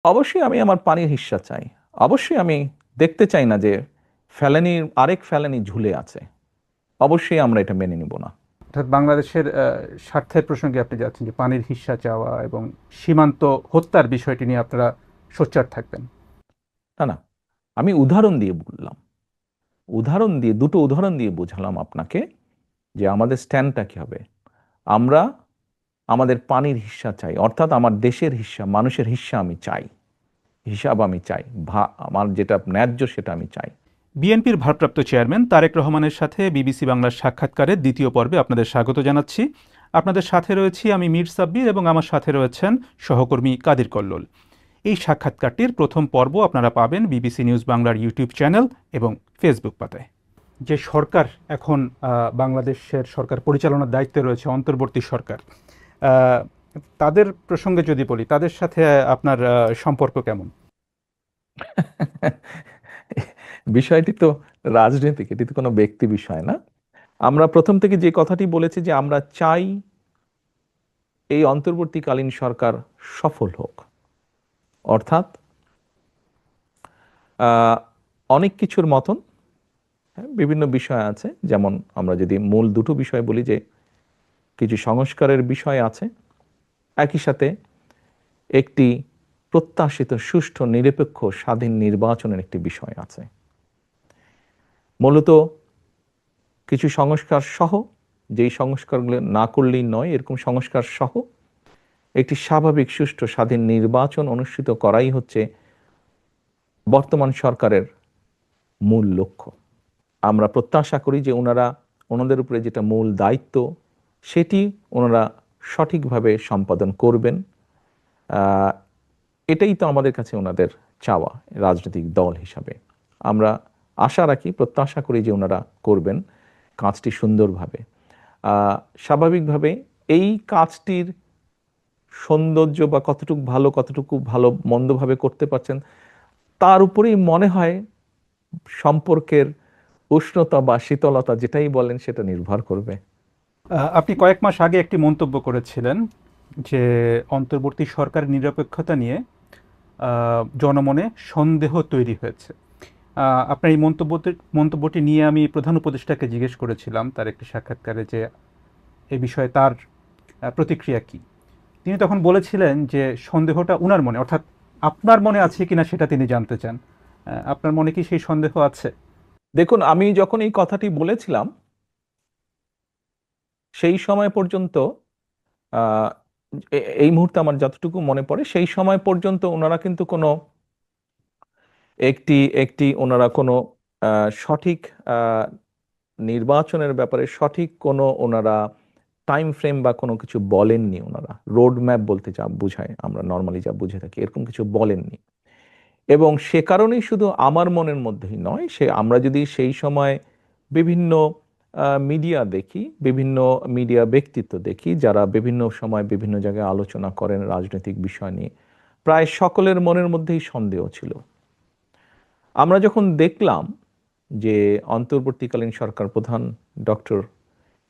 অবশ্যই আমি আমার পানির হিস্সা চাই। অবশ্যই আমি দেখতে চাই না যে ফেলানির আরেক ফেলানি ঝুলে আছে। অবশ্যই আমরা এটা মেনে নিব না। অর্থাৎ বাংলাদেশের স্বার্থের প্রসঙ্গে আপনি যাচ্ছেন যে পানির হিস্সা চাওয়া এবং সীমান্ত হত্যার বিষয়টি নিয়ে আপনারা সোচ্চার থাকবেন। না, না, আমি উদাহরণ দিয়ে বললাম। দুটো উদাহরণ দিয়ে বোঝালাম আপনাকে যে আমাদের স্ট্যান্ডটা কি হবে। আমরা আমাদের পানির হিস্সা চাই, অর্থাৎ আমার দেশের হিস্সা, মানুষের হিস্সা আমি চাই, হিসাব আমি চাই, আমার যেটা ন্যায্য সেটা আমি চাই। বিএনপির ভারপ্রাপ্ত চেয়ারম্যান তারেক রহমানের সাথে বিবিসি বাংলার সাক্ষাৎকারের দ্বিতীয় পর্বে আপনাদের স্বাগত জানাচ্ছি। আপনাদের সাথে রয়েছি আমি মীর সাব্বির এবং আমার সাথে রয়েছেন সহকর্মী কাদির কল্লোল। এই সাক্ষাৎকারটির প্রথম পর্ব আপনারা পাবেন বিবিসি নিউজ বাংলার ইউটিউব চ্যানেল এবং ফেসবুক পাতায়। যে সরকার এখন বাংলাদেশের সরকার পরিচালনার দায়িত্বে রয়েছে, অন্তর্বর্তী সরকার, আহ, তাদের প্রসঙ্গে যদি বলি, তাদের সাথে আপনার সম্পর্ক কেমন? বিষয়টি তো রাজনৈতিক, এটি তো কোনো ব্যক্তি বিষয় না। আমরা প্রথম থেকে যে কথাটি বলেছি যে আমরা চাই এই অন্তর্বর্তীকালীন সরকার সফল হোক। অর্থাৎ আহ, অনেক কিছুর মতন, হ্যাঁ, বিভিন্ন বিষয় আছে। যেমন আমরা যদি মূল দুটো বিষয় বলি, যে কিছু সংস্কারের বিষয় আছে, একই সাথে একটি প্রত্যাশিত সুষ্ঠু নিরপেক্ষ স্বাধীন নির্বাচনের একটি বিষয় আছে। মূলত কিছু সংস্কার সহ, যেই সংস্কারগুলো না করলেই নয়, এরকম সংস্কার সহ একটি স্বাভাবিক সুষ্ঠু স্বাধীন নির্বাচন অনুষ্ঠিত করাই হচ্ছে বর্তমান সরকারের মূল লক্ষ্য। আমরা প্রত্যাশা করি যে ওনাদের উপরে যেটা মূল দায়িত্ব, সেটি ওনারা সঠিকভাবে সম্পাদন করবেন। আহ, এটাই তো আমাদের কাছে ওনাদের চাওয়া, রাজনৈতিক দল হিসাবে। আমরা আশা রাখি, প্রত্যাশা করি যে ওনারা করবেন কাজটি সুন্দরভাবে। স্বাভাবিকভাবে এই কাজটির সৌন্দর্য বা কতটুকু ভালো মন্দভাবে করতে পারছেন, তার উপরেই মনে হয় সম্পর্কের উষ্ণতা বা শীতলতা, যেটাই বলেন, সেটা নির্ভর করবে। আপনি কয়েক মাস আগে একটি মন্তব্য করেছিলেন যে অন্তর্বর্তী সরকারের নিরপেক্ষতা নিয়ে জনমনে সন্দেহ তৈরি হয়েছে। আপনার এই মন্তব্যটি নিয়ে আমি প্রধান উপদেষ্টাকে জিজ্ঞেস করেছিলাম তার একটি সাক্ষাৎকারে যে এ বিষয়ে তার প্রতিক্রিয়া কি। তিনি তখন বলেছিলেন যে সন্দেহটা উনার মনে, অর্থাৎ আপনার মনে আছে কিনা সেটা তিনি জানতে চান। আপনার মনে কি সেই সন্দেহ আছে? দেখুন, আমি যখন এই কথাটি বলেছিলাম, সেই সময় পর্যন্ত আহ, এই মুহূর্তে আমার যতটুকু মনে পড়ে, সেই সময় পর্যন্ত ওনারা কিন্তু কোনো একটি একটি ওনারা কোনো সঠিক আহ, নির্বাচনের ব্যাপারে সঠিক কোনো ওনারা টাইম ফ্রেম বা কোনো কিছু বলেননি। ওনারা রোড ম্যাপ বলতে যা বুঝায়, আমরা নর্মালি যা বুঝে থাকি, এরকম কিছু বলেননি। এবং সে কারণেই শুধু আমার মনের মধ্যেই নয়, আমরা যদি সেই সময় বিভিন্ন মিডিয়া দেখি, বিভিন্ন মিডিয়া ব্যক্তিত্ব দেখি, যারা বিভিন্ন সময় বিভিন্ন জায়গায় আলোচনা করেন রাজনৈতিক বিষয় নিয়ে, প্রায় সকলের মনের মধ্যেই সন্দেহ ছিল। আমরা যখন দেখলাম যে অন্তর্বর্তীকালীন সরকার প্রধান ডক্টর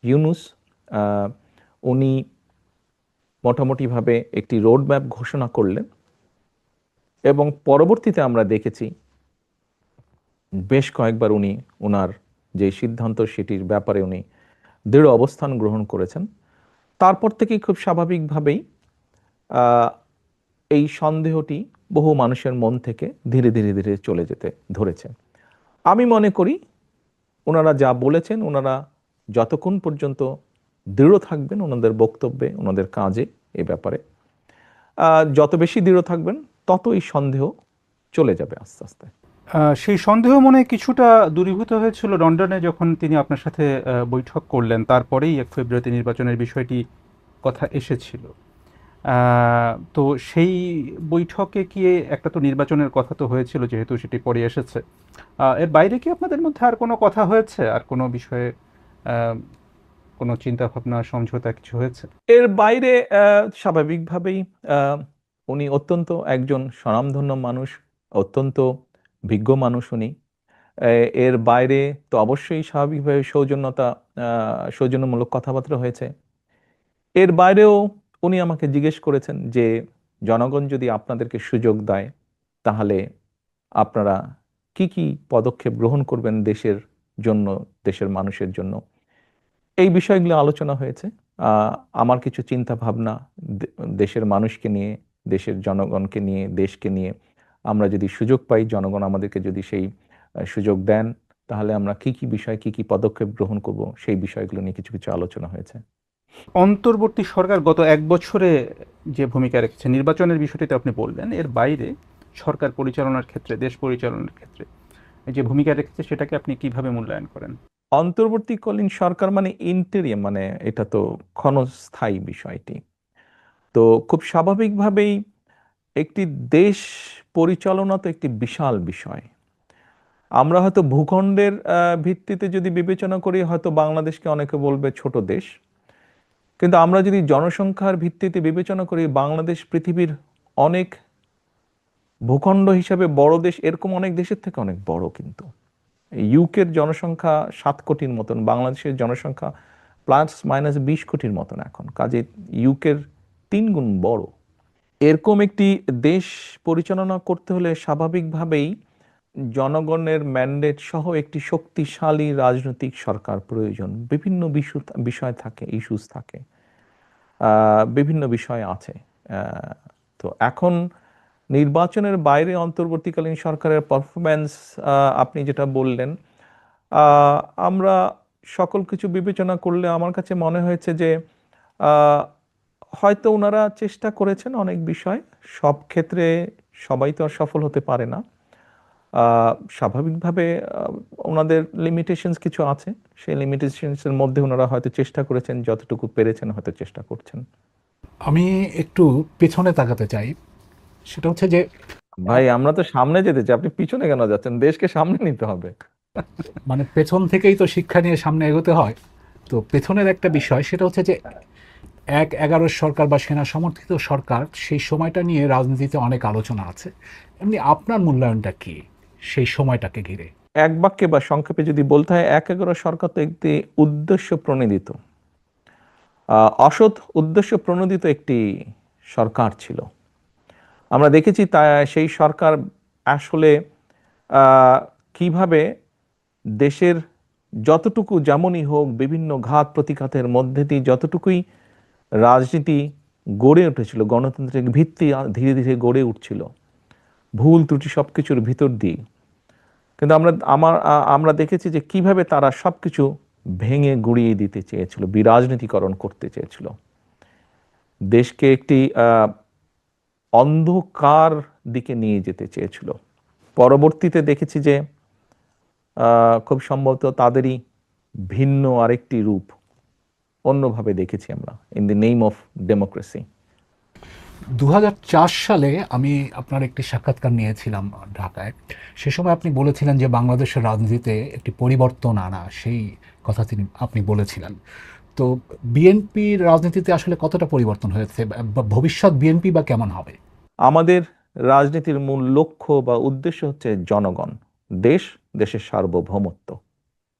ইউনুস, আহ, উনি মোটামুটিভাবে একটি রোড ম্যাপ ঘোষণা করলেন, এবং পরবর্তীতে আমরা দেখেছি বেশ কয়েকবার উনি ওনার যে সিদ্ধান্ত সেটির ব্যাপারে উনি দৃঢ় অবস্থান গ্রহণ করেছেন। তারপর থেকেই খুব স্বাভাবিকভাবেই আহ, এই সন্দেহটি বহু মানুষের মন থেকে ধীরে ধীরে ধীরে চলে যেতে ধরেছে। আমি মনে করি ওনারা যা বলেছেন, ওনারা যতক্ষণ পর্যন্ত দৃঢ় থাকবেন ওনাদের বক্তব্যে, ওনাদের কাজে, এ ব্যাপারে যত বেশি দৃঢ় থাকবেন, তত এই সন্দেহ চলে যাবে আস্তে আস্তে। সেই সন্দেহ মনে হয় কিছুটা দূরীভূত হয়েছিল লন্ডনে যখন তিনি আপনার সাথে বৈঠক করলেন, তারপরেই 1 ফেব্রুয়ারিতে নির্বাচনের বিষয়টি কথা এসেছিল। তো সেই বৈঠকে কি একটা তো নির্বাচনের কথা তো হয়েছিল, যেহেতু সেটি পরে এসেছে। এর বাইরে কি আপনাদের মধ্যে আর কোনো কথা হয়েছে, আর কোনো বিষয়ে আহ, কোনো চিন্তা ভাবনা সমঝোতা কিছু হয়েছে? এর বাইরে স্বাভাবিকভাবেই আহ, উনি অত্যন্ত একজন স্বনামধন্য মানুষ, অত্যন্ত বিজ্ঞ মানুষ উনি। এর বাইরে তো অবশ্যই স্বাভাবিকভাবে সৌজন্যমূলক কথাবার্তা হয়েছে। এর বাইরেও উনি আমাকে জিজ্ঞেস করেছেন যে জনগণ যদি আপনাদেরকে সুযোগ দেয় তাহলে আপনারা কি কি পদক্ষেপ গ্রহণ করবেন দেশের জন্য, দেশের মানুষের জন্য। এই বিষয়গুলো আলোচনা হয়েছে। আহ, আমার কিছু চিন্তা ভাবনা দে- দেশের মানুষকে নিয়ে, দেশের জনগণকে নিয়ে, দেশকে নিয়ে আমরা যদি সুযোগ পাই, জনগণ আমাদেরকে যদি সেই সুযোগ দেন, তাহলে আমরা কি কি বিষয়, কি কি পদক্ষেপ গ্রহণ করব, সেই বিষয়গুলো নিয়ে কিছু কিছু আলোচনা হয়েছে। অন্তর্বর্তী সরকার গত এক বছরে যে ভূমিকা রেখেছে, নির্বাচনের বিষয়টিতে আপনি বললেন, এর বাইরে সরকার পরিচালনার ক্ষেত্রে, দেশ পরিচালনার ক্ষেত্রে যে ভূমিকা রেখেছে সেটাকে আপনি কিভাবে মূল্যায়ন করেন? অন্তর্বর্তীকালীন সরকার মানে ইন্টেরিয়াম, মানে এটা তো ক্ষণস্থায়ী বিষয়টি। তো খুব স্বাভাবিকভাবেই একটি দেশ পরিচালনা তো একটি বিশাল বিষয়। আমরা হয়তো ভূখণ্ডের ভিত্তিতে যদি বিবেচনা করি, হয়তো বাংলাদেশকে অনেকে বলবে ছোট দেশ, কিন্তু আমরা যদি জনসংখ্যার ভিত্তিতে বিবেচনা করি, বাংলাদেশ পৃথিবীর অনেক ভূখণ্ড হিসাবে বড় দেশ, এরকম অনেক দেশের থেকে অনেক বড়। কিন্তু ইউকের জনসংখ্যা 7 কোটির মতন, বাংলাদেশের জনসংখ্যা ±20 কোটির মতন এখন, কাজে ইউকের 3 গুণ বড়। এরকম একটি দেশ পরিচালনা করতে হলে স্বাভাবিকভাবেই জনগণের ম্যান্ডেট সহ একটি শক্তিশালী রাজনৈতিক সরকার প্রয়োজন। বিভিন্ন বিষয় থাকে, ইস্যুস থাকে, বিভিন্ন বিষয় আছে। আহ, তো এখন নির্বাচনের বাইরে অন্তর্বর্তীকালীন সরকারের পারফরম্যান্স, আপনি যেটা বললেন, আহ, আমরা সকল কিছু বিবেচনা করলে আমার কাছে মনে হয়েছে যে আহ, হয়তো ওনারা চেষ্টা করেছেন অনেক বিষয়। সব ক্ষেত্রে সবাই তো আর সফল হতে পারে না। স্বাভাবিকভাবে ওনাদের লিমিটেশনস কিছু আছে। সেই লিমিটেশনসের মধ্যে ওনারা হয়তো চেষ্টা করেছেন, যতটুকু পেরেছেন হয়তো চেষ্টা করছেন। আমি একটু পেছনে তাকাতে চাই। সেটা হচ্ছে যে ভাই, আমরা তো সামনে যেতে চাই, আপনি পিছনে কেন যাচ্ছেন? দেশকে সামনে নিতে হবে। মানে পেছন থেকেই তো শিক্ষা নিয়ে সামনে এগোতে হয়। তো পেছনের একটা বিষয়, সেটা হচ্ছে যে 11 সরকার বা সেনা সমর্থিত সরকার, সেই সময়টা নিয়ে রাজনীতিতে অনেক আলোচনা আছে। এমনি আপনার মূল্যায়নটা কি সেই সময়টাকে ঘিরে? এক বাক্যে বা সংক্ষেপে যদি বলতে হয়, 11 সরকার তো একটি উদ্দেশ্য প্রণোদিত, অসৎ উদ্দেশ্য প্রণোদিত একটি সরকার ছিল। আমরা দেখেছি তা সেই সরকার আসলে আহ, কিভাবে দেশের যতটুকু, যেমনই হোক, বিভিন্ন ঘাত প্রতিঘাতের মধ্যে দিয়ে যতটুকুই রাজনীতি গড়ে উঠেছিল, গণতান্ত্রিক ভিত্তি ধীরে ধীরে গড়ে উঠছিল, ভুল ত্রুটি সবকিছুর ভিতর দিয়ে। কিন্তু আমরা দেখেছি যে কিভাবে তারা সবকিছু ভেঙে গুঁড়িয়ে দিতে চেয়েছিল, বিরাজনীতিকরণ করতে চেয়েছিল, দেশকে একটি অন্ধকার দিকে নিয়ে যেতে চেয়েছিল। পরবর্তীতে দেখেছি যে খুব সম্ভবত তাদেরই ভিন্ন আরেকটি রূপ অন্যভাবে দেখেছি আমরা, in the name of democracy. 2004 সালে আমি আপনার একটি সাক্ষাৎকার নিয়েছিলাম ঢাকায়। সে সময় আপনি বলেছিলেন যে বাংলাদেশের রাজনীতিতে একটি পরিবর্তন আনা, সেই কথা আপনি বলেছিলেন। তো বিএনপির রাজনীতিতে আসলে কতটা পরিবর্তন হয়েছে, বা ভবিষ্যৎ বিএনপি বা কেমন হবে? আমাদের রাজনীতির মূল লক্ষ্য বা উদ্দেশ্য হচ্ছে জনগণ, দেশ, দেশের সার্বভৌমত্ব।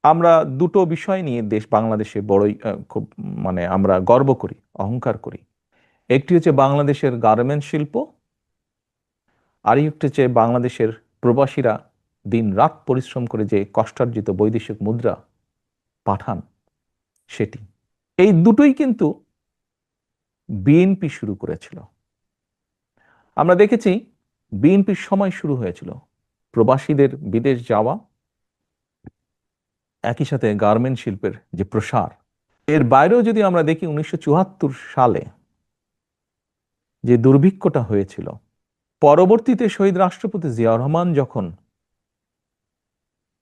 আমরা দুটো বিষয় নিয়ে বাংলাদেশে বড়ই খুব, মানে আমরা গর্ব করি, অহংকার করি। একটি হচ্ছে বাংলাদেশের গার্মেন্টস শিল্প, আর একটি হচ্ছে বাংলাদেশের প্রবাসীরা দিন রাত পরিশ্রম করে যে কষ্টার্জিত বৈদেশিক মুদ্রা পাঠান, সেটি। এই দুটোই কিন্তু বিএনপি শুরু করেছিল। আমরা দেখেছি বিএনপির সময় শুরু হয়েছিল প্রবাসীদের বিদেশ যাওয়া, একই সাথে গার্মেন্ট শিল্পের যে প্রসার। এর বাইরেও যদি আমরা দেখি 1974 সালে যে দুর্ভিক্ষটা হয়েছিল, পরবর্তীতে শহীদ রাষ্ট্রপতি জিয়াউর রহমান যখন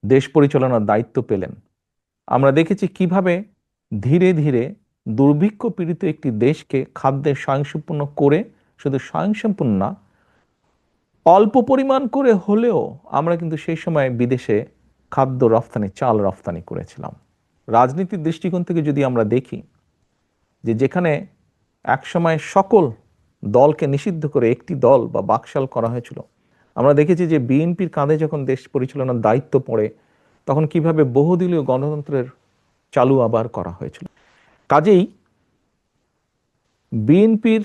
দেশ পরিচালনার দায়িত্ব পেলেন, আমরা দেখেছি কিভাবে ধীরে ধীরে দুর্ভিক্ষ পীড়িত একটি দেশকে খাদ্যে স্বয়ংসম্পূর্ণ করে, শুধু স্বয়ংসম্পূর্ণ না, অল্প পরিমাণ করে হলেও আমরা কিন্তু সেই সময় বিদেশে খাদ্য রফতানি, চাল রফতানি করেছিলাম। রাজনীতির দৃষ্টিকোণ থেকে যদি আমরা দেখি যে যেখানে একসময় সকল দলকে নিষিদ্ধ করে একটি দল বা বাকশাল করা হয়েছিল, আমরা দেখেছি যে বিএনপির কাঁধে যখন দেশ পরিচালনার দায়িত্ব পড়ে, তখন কিভাবে বহুদলীয় গণতন্ত্রের চালু আবার করা হয়েছিল। কাজেই বিএনপির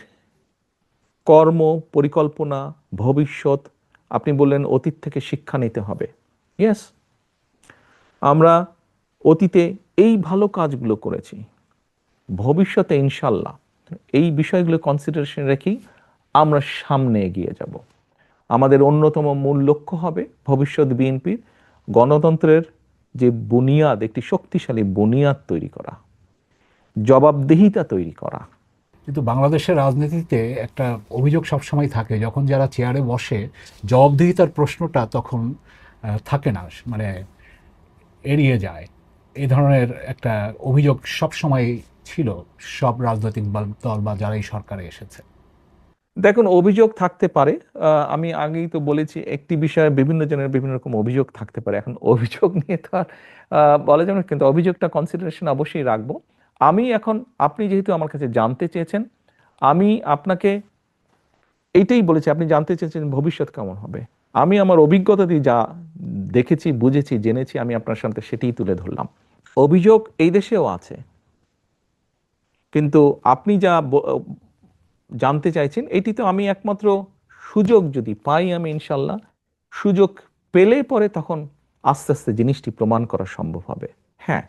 কর্ম, পরিকল্পনা, ভবিষ্যৎ। আপনি বললেন অতীত থেকে শিক্ষা নিতে হবে। ইয়েস, আমরা অতীতে এই ভালো কাজগুলো করেছি, ভবিষ্যতে ইনশাল্লাহ এই বিষয়গুলো কনসিডারেশন রেখেই আমরা সামনে এগিয়ে যাব। আমাদের অন্যতম মূল লক্ষ্য হবে ভবিষ্যৎ বিএনপির গণতন্ত্রের যে বুনিয়াদ, একটি শক্তিশালী বুনিয়াদ তৈরি করা, জবাবদিহিতা তৈরি করা। কিন্তু বাংলাদেশের রাজনীতিতে একটা অভিযোগ সবসময় থাকে, যখন যারা চেয়ারে বসে জবাবদিহিতার প্রশ্নটা তখন থাকে না, মানে এড়িয়ে যায়। এই ধরনের একটা অভিযোগ সবসময় ছিল সব রাজনৈতিক দল বা যারা এই সরকারে এসেছে। দেখুন, অভিযোগ থাকতে পারে। আমি আগেই তো বলেছি, একটি বিষয়ে বিভিন্ন জনের বিভিন্ন রকম অভিযোগ থাকতে পারে। এখন অভিযোগ নিয়ে তো আর বলা যাবে না, কিন্তু অভিযোগটা কনসিডারেশন অবশ্যই রাখবো। আমি এখন, আপনি যেহেতু আমার কাছে জানতে চেয়েছেন, আমি আপনাকে এইটাই বলেছি। আপনি জানতে চেয়েছেন ভবিষ্যৎ কেমন হবে, আমি আমার অভিজ্ঞতা দিয়ে যা দেখেছি, বুঝেছি, জেনেছি, আমি আপনার সামনে সেটাই তুলে ধরলাম। অভিযোগ এই দেশেও আছে, কিন্তু আপনি যা জানতে চাইছেন এটি তো আমি একমাত্র সুযোগ যদি পাই, আমি ইনশাল্লাহ সুযোগ পেলে পরে তখন আস্তে আস্তে জিনিসটি প্রমাণ করা সম্ভব হবে। হ্যাঁ,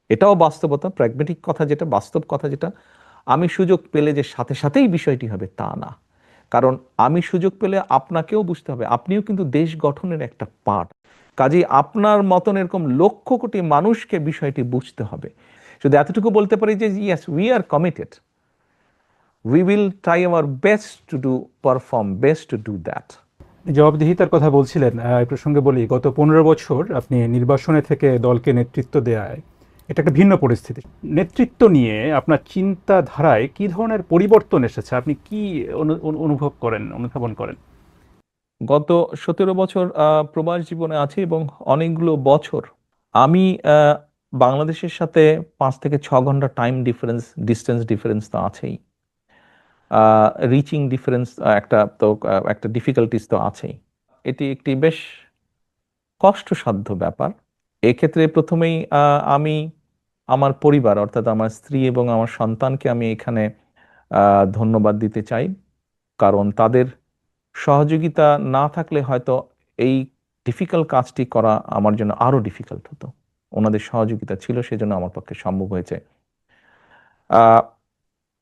এটাও বাস্তবতা, প্র্যাগমেটিক কথা যেটা, বাস্তব কথা যেটা, আমি সুযোগ পেলে যে সাথে সাথেই বিষয়টি হবে তা না। কারণ আমি সুযোগ পেলে আপনাকেও বুঝতে হবে, আপনিও কিন্তু দেশ গঠনের একটা পার্ট। কাজেই আপনার মতন এরকম লক্ষ কোটি মানুষকে বিষয়টি বুঝতে হবে। শুধু এতটুকু বলতে পারি যে yes, we are committed, we will try our best to do, perform best to do that. জবাবদিহিতার কথা বলছিলেন, এই প্রসঙ্গে বলি, গত 15 বছর আপনি নির্বাসনে থেকে দলকে নেতৃত্ব দেওয়ায় এটা একটা ভিন্ন পরিস্থিতি। নেতৃত্ব নিয়ে আপনার চিন্তাধারায় কি ধরনের পরিবর্তন এসেছে, আপনি কি অনুধাবন করেন? গত 17 বছর প্রবাস জীবনে আছি, এবং অনেকগুলো বছর আমি বাংলাদেশের সাথে 5 থেকে 6 ঘন্টা টাইম ডিফারেন্স, ডিস্টেন্স ডিফারেন্স তো আছেই, রিচিং ডিফারেন্স একটা ডিফিকাল্টিস তো আছেই। এটি একটি বেশ কষ্টসাধ্য ব্যাপার। এক্ষেত্রে প্রথমেই আমি আমার পরিবার, অর্থাৎ আমার স্ত্রী এবং আমার সন্তানকে আমি এখানে ধন্যবাদ দিতে চাই। কারণ তাদের সহযোগিতা না থাকলে হয়তো এই ডিফিকাল্ট কাজটি করা আমার জন্য আরো ডিফিকাল্ট হতো। ওনাদের সহযোগিতা ছিল, সেজন্য আমার পক্ষে সম্ভব হয়েছে।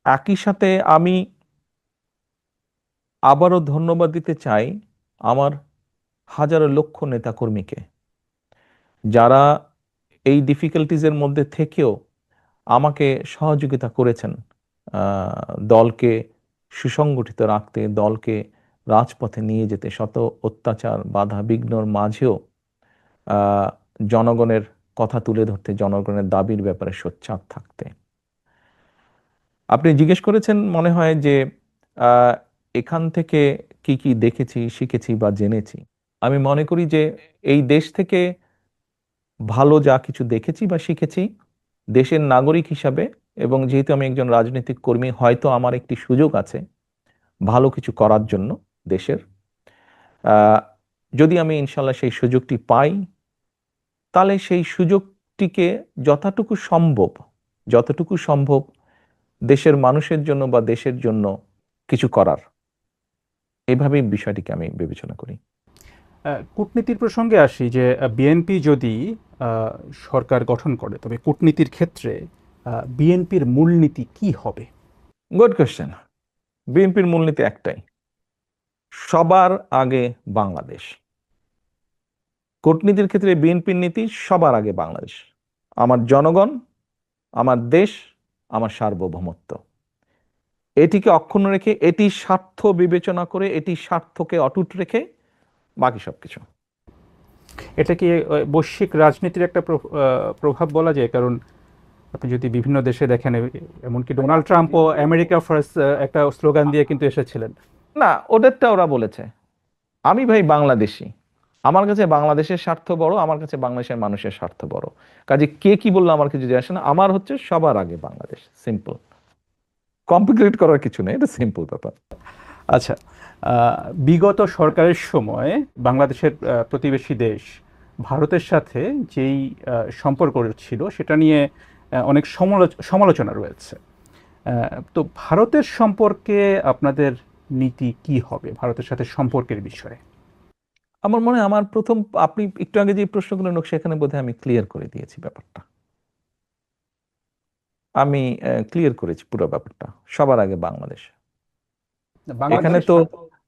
একই সাথে আমি আবারও ধন্যবাদ দিতে চাই আমার হাজারো লক্ষ নেতাকর্মীকে, যারা এই ডিফিকাল্টিজের মধ্যে থেকেও আমাকে সহযোগিতা করেছেন দলকে সুসংগঠিত রাখতে, দলকে রাজপথে নিয়ে যেতে, শত অত্যাচার বাধা বিঘ্নর মাঝেও জনগণের কথা তুলে ধরতে, জনগণের দাবির ব্যাপারে সোচ্চার থাকতে। আপনি জিজ্ঞেস করেছেন মনে হয় যে এখান থেকে কি কি দেখেছি, শিখেছি বা জেনেছি। আমি মনে করি যে এই দেশ থেকে ভালো যা কিছু দেখেছি বা শিখেছি, দেশের নাগরিক হিসাবে, এবং যেহেতু আমি একজন রাজনৈতিক কর্মী, হয়তো আমার একটি সুযোগ আছে ভালো কিছু করার জন্য দেশের। যদি আমি ইনশাল্লাহ সেই সুযোগটি পাই, তাহলে সেই সুযোগটিকে যতটুকু সম্ভব দেশের মানুষের জন্য বা দেশের জন্য কিছু করার, এইভাবেই বিষয়টিকে আমি বিবেচনা করি। কূটনীতির প্রসঙ্গে আসি, যে বিএনপি যদি সরকার গঠন করে, তবে কূটনীতির ক্ষেত্রে বিএনপির মূলনীতি কি হবে? Good question. বিএনপির মূলনীতি একটাই, সবার আগে বাংলাদেশ। কূটনীতির ক্ষেত্রে বিএনপির নীতি সবার আগে বাংলাদেশ, আমার জনগণ, আমার দেশ, আমার সার্বভৌমত্ব। এটিকে অক্ষুণ্ণ রেখে, এটি স্বার্থ বিবেচনা করে, এটি স্বার্থকে অটুট রেখে বাকি সবকিছু। এটা কি বৈশ্বিক রাজনীতির একটা প্রভাব বলা যায়? কারণ আপনি যদি বিভিন্ন দেশে দেখেন, এমনকি ডোনাল্ড ট্রাম্পও আমেরিকা ফার্স্ট একটা স্লোগান দিয়ে কিন্তু এসেছিলেন। না, ওদেরটা ওরা বলেছে। আমি ভাই বাংলাদেশি, আমার কাছে বাংলাদেশের স্বার্থ বড়, আমার কাছে বাংলাদেশের মানুষের স্বার্থ বড়। কাজে কে কি বললো আমার কিছু যায় আসে না, আমার হচ্ছে সবার আগে বাংলাদেশ। সিম্পল, কমপ্লিকেট করার কিছু নেই, এটা সিম্পল ব্যাপার। আচ্ছা, বিগত সরকারের সময় বাংলাদেশের প্রতিবেশী দেশ ভারতের সাথে যেই সম্পর্ক ছিল, সেটা নিয়ে অনেক সমালোচনা রয়েছে। তো ভারতের সম্পর্কে আপনাদের নীতি কি হবে ভারতের সাথে সম্পর্কের বিষয়ে? আমার মনে হয় আমার প্রথম, আপনি একটু আগে যে প্রশ্নগুলো সেখানে বোধহয় আমি ক্লিয়ার করে দিয়েছি ব্যাপারটা। আমি ক্লিয়ার করেছি পুরো ব্যাপারটা সবার আগে বাংলাদেশ। এখানে বাংলাদেশের তো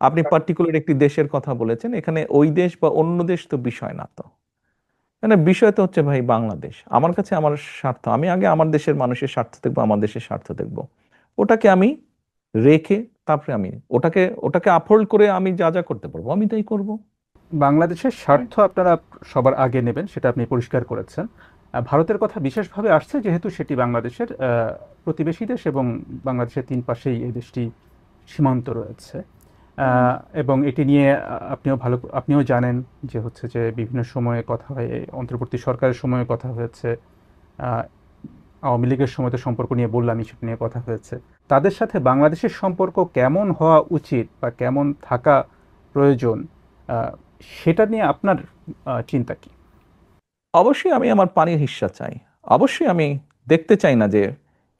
আপনি পার্টিকুলার একটি দেশের কথা বলেছেন, এখানে ওই দেশ বা অন্য দেশ তো বিষয় না। তো মানে বিষয় তো হচ্ছে ভাই বাংলাদেশ। আমার কাছে আমার স্বার্থ, আমি আগে আমার দেশের মানুষের স্বার্থ দেখবো, আমার দেশের স্বার্থ দেখবো, ওটাকে আমি রেখে তারপরে আমি ওটাকে ওটাকে আপহোল্ড করে আমি যা যা করতে পারবো আমি তাই করব। বাংলাদেশের স্বার্থ আপনারা সবার আগে নেবেন, সেটা আপনি পরিষ্কার করেছেন। ভারতের কথা বিশেষভাবে আসছে যেহেতু সেটি বাংলাদেশের প্রতিবেশী দেশ এবং বাংলাদেশের তিন পাশেই এই দেশটি সীমান্ত রয়েছে। এবং এটি নিয়ে আপনিও জানেন যে হচ্ছে যে বিভিন্ন সময়ে কথা হয়, অন্তর্বর্তী সরকারের সময়ে কথা হয়েছে, আহ, আওয়ামী লীগের সময় তো সম্পর্ক নিয়ে বললামই, সেটা নিয়ে কথা হয়েছে। তাদের সাথে বাংলাদেশের সম্পর্ক কেমন হওয়া উচিত বা কেমন থাকা প্রয়োজন, আহ, সেটা নিয়ে আপনার চিন্তা কি? অবশ্যই আমি আমার পানির হিস্সা চাই। অবশ্যই আমি দেখতে চাই না যে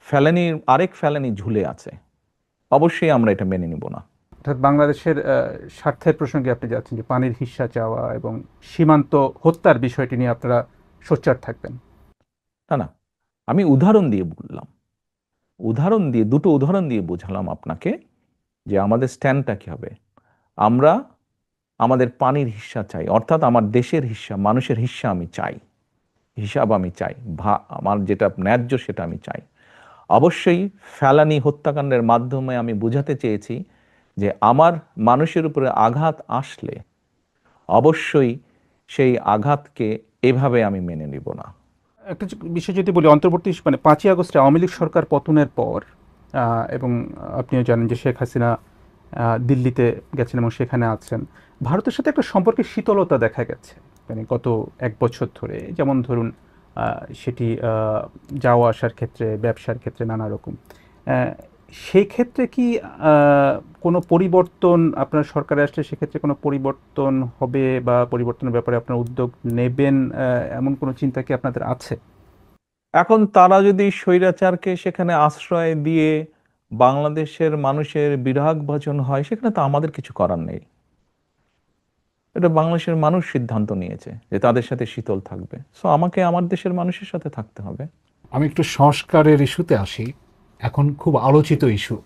ফেলানির আরেক ফেলানি ঝুলে আছে। অবশ্যই আমরা এটা মেনে নিব না। অর্থাৎ বাংলাদেশের স্বার্থের প্রসঙ্গে আপনি যাচ্ছেন যে পানির হিস্সা চাওয়া এবং সীমান্ত হত্যার বিষয়টি নিয়ে আপনারা সোচ্চার থাকবেন। না না, আমি উদাহরণ দিয়ে বললাম, দুটো উদাহরণ দিয়ে বোঝালাম আপনাকে যে আমাদের স্ট্যান্ডটা কি হবে। আমরা আমাদের পানির হিস্সা চাই, অর্থাৎ আমার দেশের হিস্সা, মানুষের হিস্সা আমি চাই, হিসাব আমি চাই, আমার যেটা ন্যায্য সেটা আমি চাই। অবশ্যই ফেলানি হত্যাকাণ্ডের মাধ্যমে আমি বোঝাতে চেয়েছি যে আমার মানুষের উপরে আঘাত আসলে অবশ্যই সেই আঘাতকে এভাবে আমি মেনে নিব না। একটা বিষয় যদি বলি, অন্তর্বর্তী মানে 5ই আগস্টে আওয়ামী লীগ সরকার পতনের পর এবং আপনিও জানেন যে শেখ হাসিনা দিল্লিতে গেছেন এবং সেখানে আছেন, ভারতের সাথে একটা সম্পর্কের শীতলতা দেখা গেছে মানে গত 1 বছর ধরে। যেমন ধরুন সেটি যাওয়া আসার ক্ষেত্রে, ব্যবসার ক্ষেত্রে নানা রকম। আহ, সেই ক্ষেত্রে কি কোনো পরিবর্তন আপনার সরকারে আসলে সেক্ষেত্রে কোনো পরিবর্তন হবে বা পরিবর্তনের ব্যাপারে আপনার উদ্যোগ নেবেন, এমন কোনো চিন্তা কি আপনাদের আছে? এখন তারা যদি স্বৈরাচারকে সেখানে আশ্রয় দিয়ে বাংলাদেশের মানুষের বিরাগ ভাজন হয়, সেখানে তো আমাদের কিছু করার নেই। এটা বাংলাদেশের মানুষ সিদ্ধান্ত নিয়েছে যে তাদের সাথে শীতল থাকবে, সো আমাকে আমার দেশের মানুষের সাথে থাকতে হবে। আমি একটু সংস্কারের ইস্যুতে আসি। এখন খুব আলোচিত ইস্যু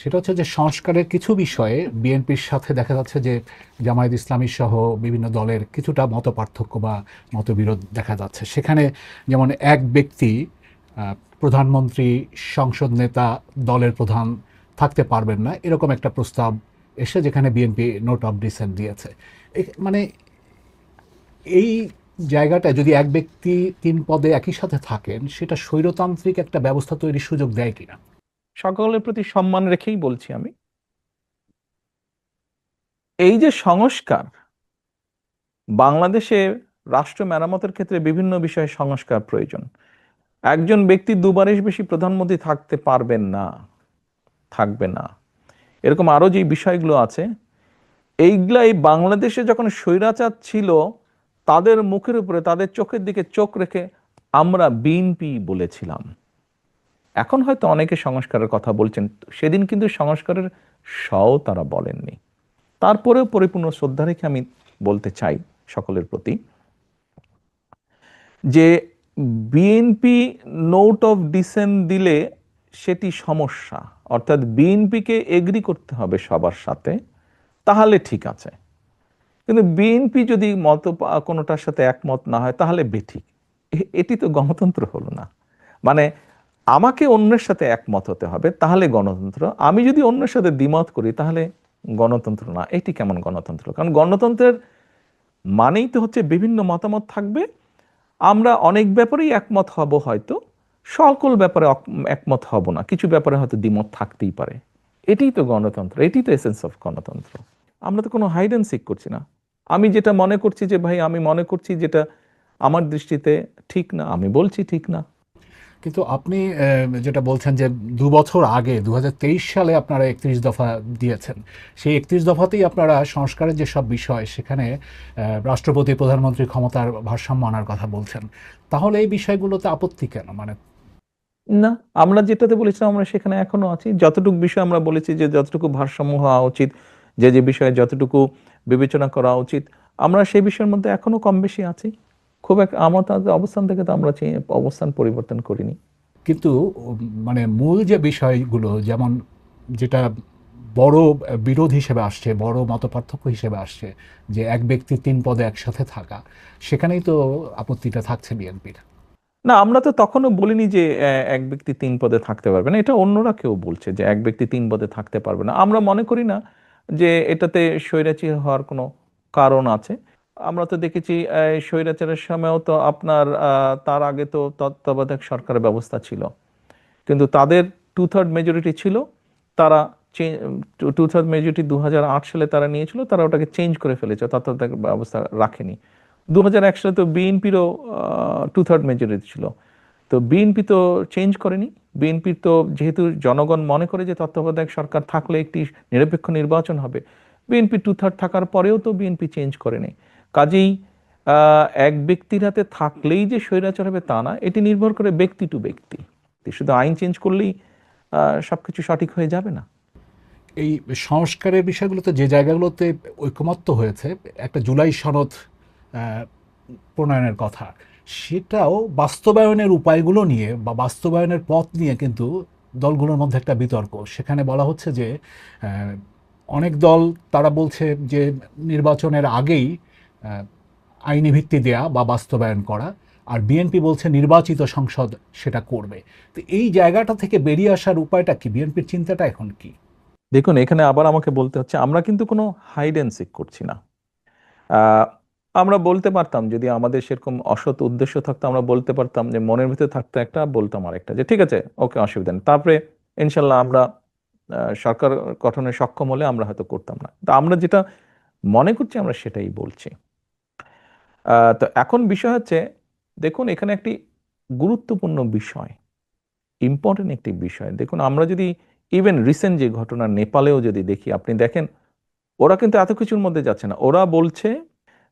সেটা হচ্ছে যে সংস্কারের কিছু বিষয়ে বিএনপির সাথে দেখা যাচ্ছে যে জামায়াত ইসলামী সহ বিভিন্ন দলের কিছুটা মত পার্থক্য বা মতবিরোধ দেখা যাচ্ছে। সেখানে যেমন এক ব্যক্তি প্রধানমন্ত্রী, সংসদ নেতা, দলের প্রধান থাকতে পারবেন না, এরকম একটা প্রস্তাব এসে যেখানে বিএনপি নোট অফ ডিসেন্ট দিয়েছে। মানে এই জায়গাটা যদি এক ব্যক্তি 3 পদে একই সাথে থাকেন, সেটা স্বৈরতান্ত্রিক একটা ব্যবস্থা তৈরির সুযোগ দেয় কিনা? সকলের প্রতি সম্মান রেখেই বলছি আমি, এই যে সংস্কার, বাংলাদেশে রাষ্ট্র মেরামতের ক্ষেত্রে বিভিন্ন বিষয়ে সংস্কার প্রয়োজন। একজন ব্যক্তি দুবারের বেশি প্রধানমন্ত্রী থাকতে পারবেন না, থাকবে না, এরকম আরো যে বিষয়গুলো আছে, এইগুলাই বাংলাদেশে যখন স্বৈরাচার ছিল তাদের মুখের উপরে, তাদের চোখের দিকে চোখ রেখে আমরা বিএনপি বলেছিলাম। এখন হয়তো অনেকে সংস্কারের কথা বলছেন, সেদিন কিন্তু সংস্কারের সও তারা বলেননি। তারপরেও পরিপূর্ণ শ্রদ্ধা রেখে আমি বলতে চাই সকলের প্রতি যে বিএনপি নোট অফ ডিসেন্ট দিলে সেটি সমস্যা, অর্থাৎ বিএনপিকে এগ্রি করতে হবে সবার সাথে, তাহলে ঠিক আছে। কিন্তু বিএনপি যদি কোনোটার সাথে একমত না হয় তাহলে বেঠিক। এটি তো গণতন্ত্র হলো না। মানে আমাকে অন্যের সাথে একমত হতে হবে তাহলে গণতন্ত্র, আমি যদি অন্যের সাথে দ্বিমত করি তাহলে গণতন্ত্র না। এটি কেমন গণতন্ত্র? কারণ গণতন্ত্রের মানেই তো হচ্ছে বিভিন্ন মতামত থাকবে, আমরা অনেক ব্যাপারেই একমত হব, হয়তো সকল ব্যাপারে একমত হব না, কিছু ব্যাপারে হয়তো দ্বিমত থাকতেই পারে। এটিই তো গণতন্ত্র, এটি তো এসেন্স অফ গণতন্ত্র। আমরা তো কোনো হাইড অ্যান্ড সিক করছি না। আমি যেটা মনে করছি যে ভাই আমি মনে করছি যেটা আমার দৃষ্টিতে ঠিক না, আমি বলছি ঠিক না। কিন্তু আপনি যেটা বলছেন যে 2 বছর আগে 2023 সালে আপনারা 31 দফা দিয়েছেন, সেই 31 দফাতেই আপনারা সংস্কারের যে সব বিষয় সেখানে রাষ্ট্রপতি, প্রধানমন্ত্রী ক্ষমতার ভারসাম্য আনার কথা বলছেন। তাহলে এই বিষয়গুলোতে আপত্তি কেন? মানে না, আমরা যেটাতে বলেছিলাম আমরা সেখানে এখনো আছি। যতটুকু বিষয় আমরা বলেছি যে যতটুকু ভারসাম্য হওয়া উচিত, যে যে বিষয়ে যতটুকু বিবেচনা করা উচিত, আমরা সেই বিষয়ের মধ্যে এখনো কম বেশি আছি। খুব এক আমাদের অবস্থান থেকে তো আমরা অবস্থান পরিবর্তন করিনি। কিন্তু মানে মূল যে বিষয়গুলো, যেমন যেটা বড় বিরোধ হিসেবে আসছে, বড় মতপার্থক্য হিসেবে আসছে, যে এক ব্যক্তি তিন পদে একসাথে থাকা, সেখানেই তো আপত্তিটা থাকছে বিএনপির। না, আমরা তো তখনও বলিনি যে এক ব্যক্তি তিন পদে থাকতে পারবে না। এটা অন্যরা কেউ বলছে যে এক ব্যক্তি তিন পদে থাকতে পারবে না। আমরা মনে করি না যে এটাতে স্বৈরাচারী হওয়ার কোনো কারণ আছে। আমরা তো দেখেছি স্বৈরাচারের সময়ও তো আপনার তার আগে তো তত্ত্বাবধায়ক সরকারের ব্যবস্থা ছিল, কিন্তু তাদের 2/3 মেজরিটি ছিল। তারা 2/3 মেজরিটি 2008 সালে তারা নিয়েছিল, তারা ওটাকে চেঞ্জ করে ফেলেছে, তত্ত্বাবধায়ক ব্যবস্থা রাখেনি। 2001 সালে তো বিএনপিরও 2/3 মেজরিটি ছিল, তো বিএনপি তো চেঞ্জ করেনি। বিএনপি তো যেহেতু জনগণ মনে করে যে তত্ত্বাবধায়ক সরকার থাকলে একটি নিরপেক্ষ নির্বাচন হবে, বিএনপি 2/3 থাকার পরেও তো বিএনপি চেঞ্জ করেনি। কাজেই এক ব্যক্তির হাতে থাকলেই যে স্বৈরাচার হবে তা না, এটি নির্ভর করে ব্যক্তি টু ব্যক্তি। শুধু আইন চেঞ্জ করলেই সবকিছু সঠিক হয়ে যাবে না। এই সংস্কারের বিষয়গুলোতে যে জায়গাগুলোতে ঐকমত্য হয়েছে, একটা জুলাই সনদ আহ, প্রণয়নের কথা, সেটাও বাস্তবায়নের উপায়গুলো নিয়ে বা বাস্তবায়নের পথ নিয়ে কিন্তু দলগুলোর মধ্যে একটা বিতর্ক। সেখানে বলা হচ্ছে যে আহ, অনেক দল তারা বলছে যে নির্বাচনের আগেই আহ, আইনি ভিত্তি দেয়া বা বাস্তবায়ন করা, আর বিএনপি বলছে নির্বাচিত সংসদ সেটা করবে। তো এই জায়গাটা থেকে বেরিয়ে আসার উপায়টা কি? বিএনপির চিন্তাটা এখন কি? দেখুন, এখানে আবার আমাকে বলতে হচ্ছে আমরা কিন্তু কোনো হাইড অ্যান্ড সিক করছি না। আহ, আমরা বলতে পারতাম, যদি আমাদের সেরকম অসৎ উদ্দেশ্য থাকতো আমরা বলতে পারতাম যে মনের ভিতরে থাকতো একটা, বলতাম আরেকটা, যে ঠিক আছে ওকে অসুবিধা নেই, তারপরে ইনশাল্লাহ আমরা সরকার গঠনে সক্ষম হলে আমরা হয়তো করতাম না। তো আমরা যেটা মনে করছি আমরা সেটাই বলছি। তো এখন বিষয় হচ্ছে, দেখুন এখানে একটি গুরুত্বপূর্ণ বিষয়, ইম্পর্টেন্ট একটি বিষয়। দেখুন আমরা যদি ইভেন রিসেন্ট যে ঘটনা নেপালেও যদি দেখি, আপনি দেখেন ওরা কিন্তু এত কিছুর মধ্যে যাচ্ছে না। ওরা বলছে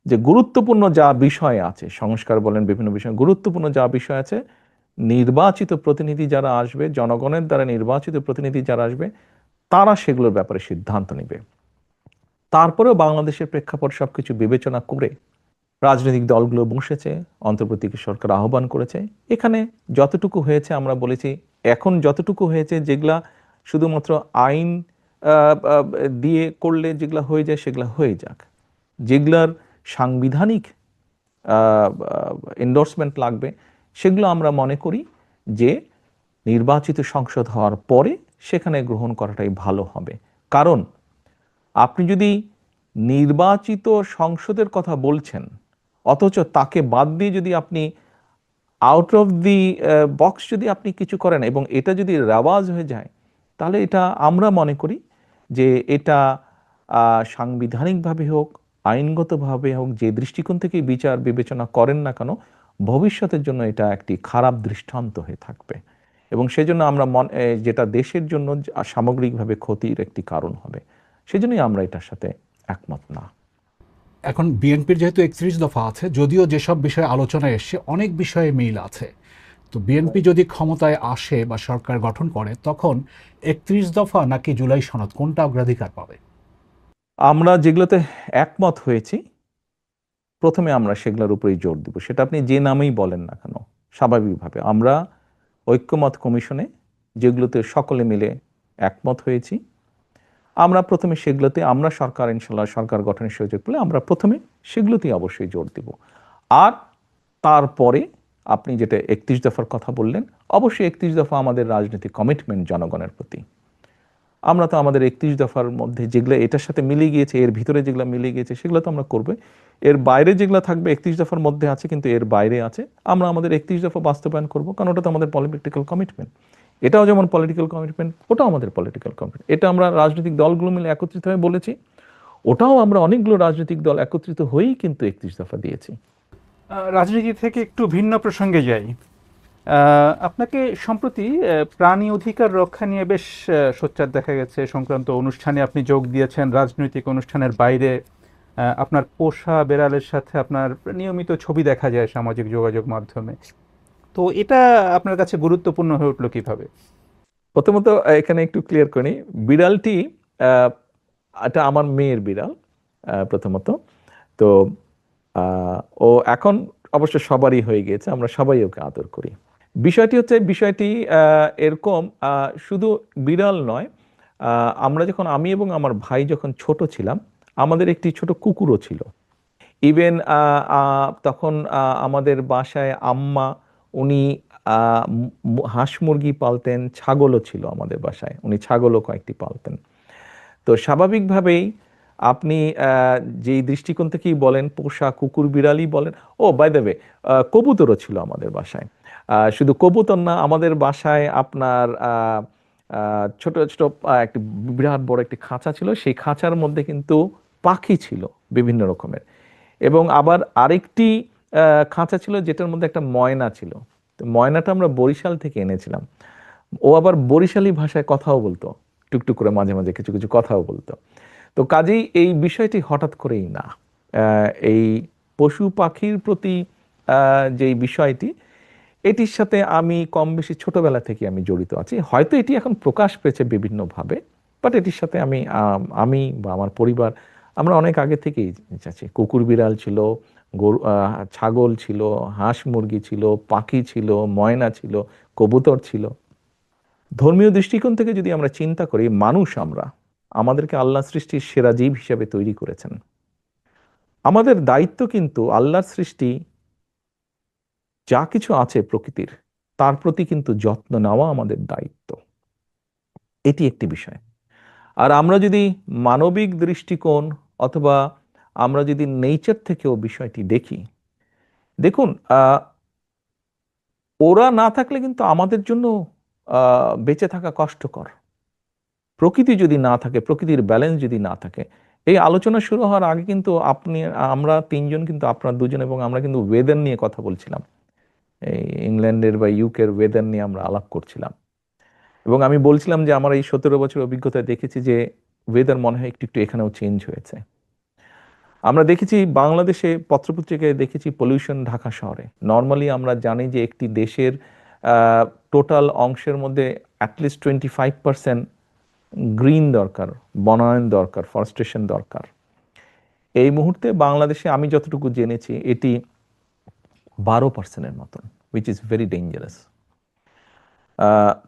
যে গুরুত্বপূর্ণ যা বিষয় আছে, সংস্কার বলেন বিভিন্ন বিষয়, গুরুত্বপূর্ণ যা বিষয় আছে, নির্বাচিত প্রতিনিধি যারা আসবে, জনগণের দ্বারা নির্বাচিত প্রতিনিধি যারা আসবে, তারা সেগুলোর ব্যাপারে সিদ্ধান্ত নেবে। তারপরেও বাংলাদেশের প্রেক্ষাপট সবকিছু বিবেচনা করে রাজনৈতিক দলগুলো বসেছে, অন্তর্বর্তীকালীন সরকার আহ্বান করেছে। এখানে যতটুকু হয়েছে আমরা বলেছি, এখন যতটুকু হয়েছে যেগুলা শুধুমাত্র আইন দিয়ে করলে যেগুলা হয়ে যায় সেগুলা হয়ে যাক। যেগুলার সাংবিধানিক এন্ডোর্সমেন্ট লাগবে সেগুলো আমরা মনে করি যে নির্বাচিত সংসদ হওয়ার পরে সেখানে গ্রহণ করাটাই ভালো হবে। কারণ আপনি যদি নির্বাচিত সংসদের কথা বলছেন, অথচ তাকে বাদ দিয়ে যদি আপনি আউট অফ দি বক্স যদি আপনি কিছু করেন এবং এটা যদি রেওয়াজ হয়ে যায়, তাহলে এটা আমরা মনে করি যে এটা সাংবিধানিকভাবে হোক, আইনগতভাবে হোক, যে দৃষ্টিকোণ থেকে বিচার বিবেচনা করেন না কেন, ভবিষ্যতের জন্য এটা একটি খারাপ দৃষ্টান্ত হয়ে থাকবে এবং সেজন্য আমরা যেটা দেশের জন্য সামগ্রিকভাবে ক্ষতির একটি কারণ হবে। সেজন্যই আমরা এটার সাথে একমত না। এখন বিএনপির যেহেতু 31 দফা আছে, যদিও যেসব বিষয়ে আলোচনায় এসছে অনেক বিষয়ে মিল আছে, তো বিএনপি যদি ক্ষমতায় আসে বা সরকার গঠন করে, তখন 31 দফা নাকি জুলাই সনদ, কোনটা অগ্রাধিকার পাবে? আমরা যেগুলোতে একমত হয়েছি প্রথমে আমরা সেগুলোর উপরেই জোর দিব, সেটা আপনি যে নামেই বলেন না কেন। স্বাভাবিকভাবে আমরা ঐক্যমত কমিশনে যেগুলোতে সকলে মিলে একমত হয়েছি, আমরা প্রথমে সেগুলোতে, আমরা সরকার ইনশাল্লাহ সরকার গঠনের সুযোগ পেলে আমরা প্রথমে সেগুলোতেই অবশ্যই জোর দিব। আর তারপরে আপনি যেটা 31 দফার কথা বললেন, অবশ্যই 31 দফা আমাদের রাজনৈতিক কমিটমেন্ট জনগণের প্রতি। আমরা তো আমাদের 31 দফার মধ্যে যেগুলো এটার সাথে মিলিয়ে গিয়েছে, এর ভিতরে যেগুলো মিলিয়ে গিয়েছে সেগুলো তো আমরা করবো। এর বাইরে যেগুলো থাকবে 31 দফার মধ্যে আছে কিন্তু এর বাইরে আছে, আমরা আমাদের 31 দফা বাস্তবায়ন করব, কারণ ওটা তো আমাদের পলিটিক্যাল কমিটমেন্ট। এটাও যেমন পলিটিক্যাল কমিটমেন্ট, ওটাও আমাদের পলিটিক্যাল কমিটমেন্ট। এটা আমরা রাজনৈতিক দলগুলো মিলে একত্রিত হয়ে বলেছি, ওটাও আমরা অনেকগুলো রাজনৈতিক দল একত্রিত হয়েই কিন্তু 31 দফা দিয়েছি। রাজনীতি থেকে একটু ভিন্ন প্রসঙ্গে যাই। আপনাকে সম্প্রতি প্রাণী অধিকার রক্ষা নিয়ে বেশ সোচ্চার দেখা গেছে। সংক্রান্ত অনুষ্ঠানে আপনি যোগ দিয়েছেন, রাজনৈতিক অনুষ্ঠানের বাইরে আপনার পোষা বেড়ালের সাথে আপনার নিয়মিত ছবি দেখা যায় সামাজিক যোগাযোগ মাধ্যমে। তো এটা আপনার কাছে গুরুত্বপূর্ণ হয়ে উঠলো কিভাবে? প্রথমত এখানে একটু ক্লিয়ার করি, বিড়ালটি আহ, এটা আমার মেয়ের বিড়াল প্রথমত। তো আহ, ও এখন অবশ্য সবারই হয়ে গিয়েছে, আমরা সবাই ওকে আদর করি। বিষয়টি এরকম, শুধু বিড়াল নয়, আমরা যখন, আমি এবং আমার ভাই যখন ছোট ছিলাম, আমাদের একটি ছোট কুকুরও ছিল। ইভেন তখন আমাদের বাসায় আম্মা, উনি হাঁস মুরগি পালতেন, ছাগলও ছিল আমাদের বাসায়, উনি ছাগলও কয়েকটি পালতেন। তো স্বাভাবিকভাবেই আপনি যেই দৃষ্টিকোণ থেকেই বলেন, পোষা কুকুর বিড়ালই বলেন, ও বাই দ্য ওয়ে, কবুতরও ছিল আমাদের বাসায়। শুধু কবুতর না, আমাদের বাসায় আপনার ছোট ছোট একটি বিরাট বড় একটি খাঁচা ছিল, সেই খাঁচার মধ্যে কিন্তু পাখি ছিল বিভিন্ন রকমের। এবং আবার আরেকটি খাঁচা ছিল যেটার মধ্যে একটা ময়না ছিল। তো ময়নাটা আমরা বরিশাল থেকে এনেছিলাম। ও আবার বরিশালী ভাষায় কথাও বলতো, টুকটুক করে মাঝে মাঝে কিছু কিছু কথাও বলতো। তো কাজেই এই বিষয়টি হঠাৎ করেই না, এই পশু পাখির প্রতি যেই বিষয়টি, এটির সাথে আমি কম বেশি ছোটবেলা থেকে আমি জড়িত আছি। হয়তো এটি এখন প্রকাশ পেয়েছে বিভিন্নভাবে, বাট এটির সাথে আমি বা আমার পরিবার, আমরা অনেক আগে থেকেই আছি। কুকুর বিড়াল ছিল, গরু, ছাগল ছিল, হাঁস মুরগি ছিল, পাখি ছিল, ময়না ছিল, কবুতর ছিল। ধর্মীয় দৃষ্টিকোণ থেকে যদি আমরা চিন্তা করি, মানুষ আমরা, আমাদেরকে আল্লাহ সৃষ্টির সেরা জীব হিসেবে তৈরি করেছেন। আমাদের দায়িত্ব কিন্তু আল্লাহর সৃষ্টি যা কিছু আছে প্রকৃতির, তার প্রতি কিন্তু যত্ন নেওয়া আমাদের দায়িত্ব। এটি একটি বিষয়। আর আমরা যদি মানবিক দৃষ্টিকোণ অথবা আমরা যদি নেচার থেকেও বিষয়টি দেখি, দেখুন, ওরা না থাকলে কিন্তু আমাদের জন্য বেঁচে থাকা কষ্টকর। প্রকৃতি যদি না থাকে, প্রকৃতির ব্যালেন্স যদি না থাকে, এই আলোচনা শুরু হওয়ার আগে কিন্তু আমরা তিনজন কিন্তু, আপনার দুজন এবং আমরা কিন্তু ওয়েদার নিয়ে কথা বলছিলাম। এই ইংল্যান্ডের বা ইউকের ওয়েদার নিয়ে আমরা আলাপ করছিলাম। এবং আমি বলছিলাম যে আমার এই 17 বছর অভিজ্ঞতায় দেখেছি যে ওয়েদার মনে হয় একটু একটু এখানেও চেঞ্জ হয়েছে। আমরা দেখেছি বাংলাদেশে, পত্রপত্রিকায় দেখেছি পলিউশন ঢাকা শহরে। নর্মালি আমরা জানি যে একটি দেশের টোটাল অংশের মধ্যে অ্যাটলিস্ট 25% গ্রিন দরকার, বনায়ন দরকার, ফরেস্টেশন দরকার। এই মুহূর্তে বাংলাদেশে আমি যতটুকু জেনেছি এটি 12%-এর মতন, উইচ ইজ ভেরি ডেঞ্জারাস।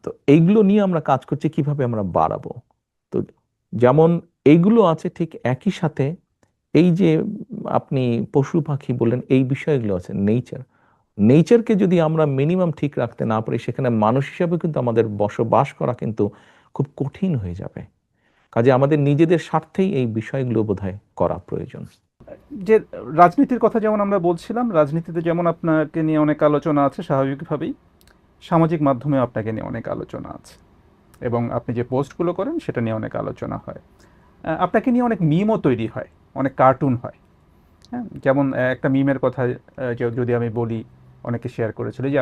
তো এইগুলো নিয়ে আমরা কাজ করছি কিভাবে আমরা বাড়াবো। তো যেমন এইগুলো আছে, ঠিক একই সাথে এই যে আপনি পশু পাখি বললেন, এই বিষয়গুলো আছে, নেচারকে যদি আমরা মিনিমাম ঠিক রাখতে না পারি, সেখানে মানুষ হিসাবে কিন্তু আমাদের বসবাস করা কিন্তু খুব কঠিন হয়ে যাবে। কাজে আমাদের নিজেদের স্বার্থেই এই বিষয়গুলো বোধহয় করা প্রয়োজন। যে রাজনীতির কথা যেমন আমরা বলছিলাম, রাজনীতিতে যেমন আপনাকে নিয়ে অনেক আলোচনা আছে, স্বাভাবিকভাবেই সামাজিক মাধ্যমে আপনাকে নিয়ে অনেক আলোচনা আছে, এবং আপনি যে পোস্টগুলো করেন সেটা নিয়ে অনেক আলোচনা হয়। আপনাকে নিয়ে অনেক মিমও তৈরি হয়, অনেক কার্টুন হয়। হ্যাঁ, যেমন একটা মিমের কথা যদি আমি বলি, অনেকে শেয়ার করেছিল যে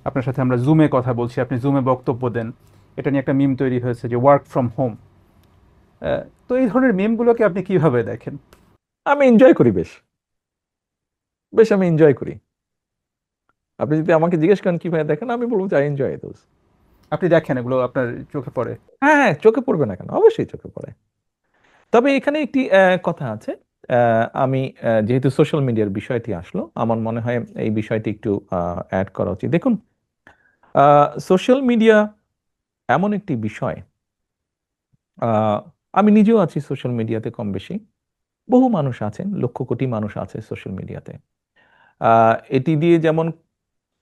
আপনার সাথে আমরা জুমে কথা বলছি, আপনি জুমে বক্তব্য দেন, এটা নিয়ে একটা মিম তৈরি হয়েছে যে ওয়ার্ক ফ্রম হোম। তো এই ধরনের মিমগুলোকে আপনি কিভাবে দেখেন? আমি এনজয় করি, বেশ বেশ আমি এনজয় করি। আপনি যদি আমাকে জিজ্ঞেস করেন কিভাবে দেখেন, আমি বলবো যে আই এনজয় দোজ। আপনি দেখেন এগুলো, আপনার চোখে পড়ে? হ্যাঁ হ্যাঁ, চোখে পড়বে না কেন, অবশ্যই চোখে পড়ে। তবে এখানে একটি কথা আছে। আমি যেহেতু সোশ্যাল মিডিয়ার বিষয়টি আসলো, আমার মনে হয় এই বিষয়টি একটু অ্যাড করা উচিত। দেখুন, সোশ্যাল মিডিয়া এমন একটি বিষয়, আহ, আমি নিজেও আছি সোশ্যাল মিডিয়াতে কম বেশি, বহু মানুষ আছেন, লক্ষ কোটি মানুষ আছে সোশ্যাল মিডিয়াতে। এটি দিয়ে যেমন